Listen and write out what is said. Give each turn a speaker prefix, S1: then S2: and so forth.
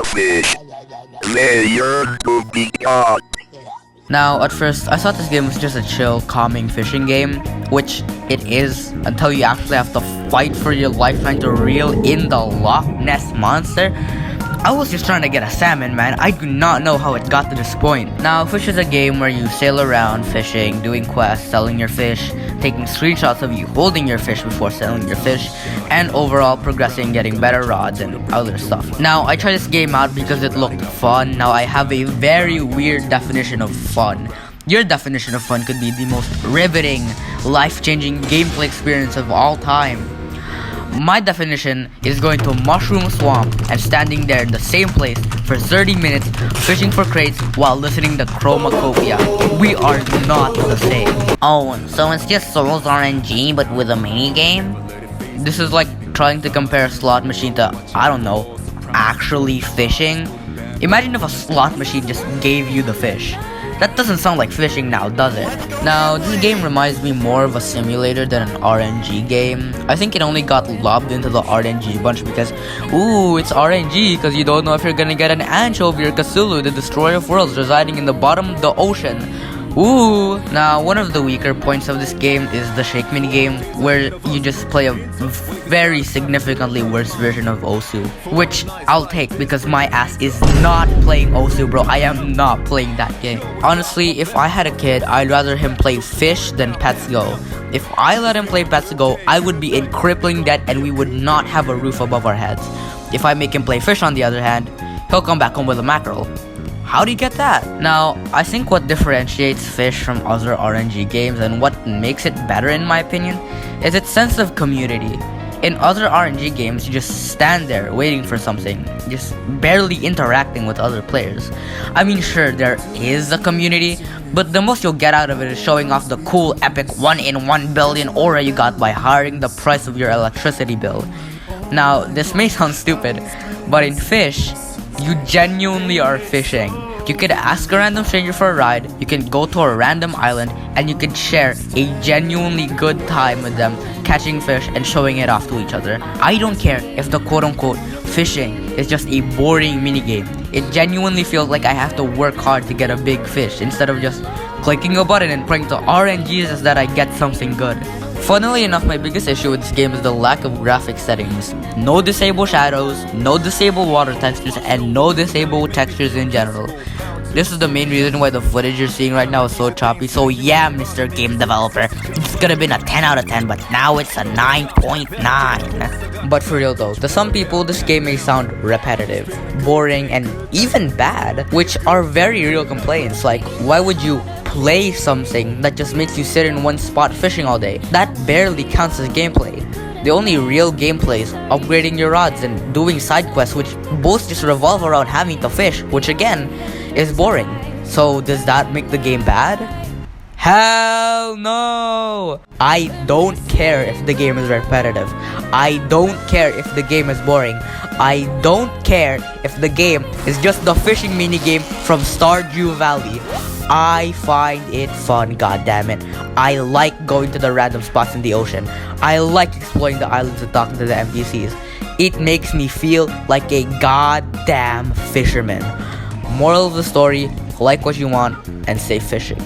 S1: fish. Layer to be caught.
S2: Now, at first, I thought this game was just a chill, calming fishing game, which it is, until you actually have to fight for your life trying to reel in the Loch Ness Monster. I was just trying to get a salmon, man. I do not know how it got to this point. Now, Fish is a game where you sail around fishing, doing quests, selling your fish, taking screenshots of you holding your fish before selling your fish, and overall progressing, getting better rods and other stuff. Now, I tried this game out because it looked fun. Now, I have a very weird definition of fun. Your definition of fun could be the most riveting, life-changing gameplay experience of all time. My definition is going to Mushroom Swamp and standing there in the same place for 30 minutes fishing for crates while listening to Chromacopia. We are not the same.
S3: Oh, so it's just Souls RNG but with a mini game?
S2: This is like trying to compare a slot machine to, I don't know, actually fishing. Imagine if a slot machine just gave you the fish. That doesn't sound like fishing now, does it? Now, this game reminds me more of a simulator than an RNG game. I think it only got lobbed into the RNG bunch because, ooh, it's RNG because you don't know if you're gonna get an anchovy or Cthulhu, the destroyer of worlds residing in the bottom of the ocean. Ooh! Now, one of the weaker points of this game is the shake mini game, where you just play a very significantly worse version of Osu, which I'll take because my ass is not playing Osu, bro. I am not playing that game. Honestly, if I had a kid, I'd rather him play Fish than Pets Go. If I let him play Pets Go, I would be in crippling debt and we would not have a roof above our heads. If I make him play Fish, on the other hand, he'll come back home with a mackerel. How do you get that? Now, I think what differentiates Fish from other RNG games and what makes it better in my opinion is its sense of community. In other RNG games, you just stand there waiting for something, just barely interacting with other players. I mean, sure, there is a community, but the most you'll get out of it is showing off the cool, epic 1 in 1 billion aura you got by hiring the price of your electricity bill. Now, this may sound stupid, but in Fish, you genuinely are fishing. You could ask a random stranger for a ride, you can go to a random island, and you can share a genuinely good time with them, catching fish and showing it off to each other. I don't care if the quote-unquote fishing is just a boring minigame. It genuinely feels like I have to work hard to get a big fish instead of just clicking a button and praying to RNGs that I get something good. Funnily enough, my biggest issue with this game is the lack of graphic settings. No disable shadows, no disable water textures, and no disable textures in general. This is the main reason why the footage you're seeing right now is so choppy. So yeah, Mr. Game Developer, it's gonna be a 10 out of 10, but now it's a 9.9. But for real though, to some people, this game may sound repetitive, boring, and even bad, which are very real complaints. Like, why would you play something that just makes you sit in one spot fishing all day? That barely counts as gameplay. The only real gameplay is upgrading your rods and doing side quests, which both just revolve around having to fish, which again is boring. So does that make the game bad? Hell no! I don't care if the game is repetitive. I don't care if the game is boring. I don't care if the game is just the fishing minigame from Stardew Valley. I find it fun, goddammit. I like going to the random spots in the ocean. I like exploring the islands and talking to the NPCs. It makes me feel like a goddamn fisherman. Moral of the story, like what you want and stay fishing.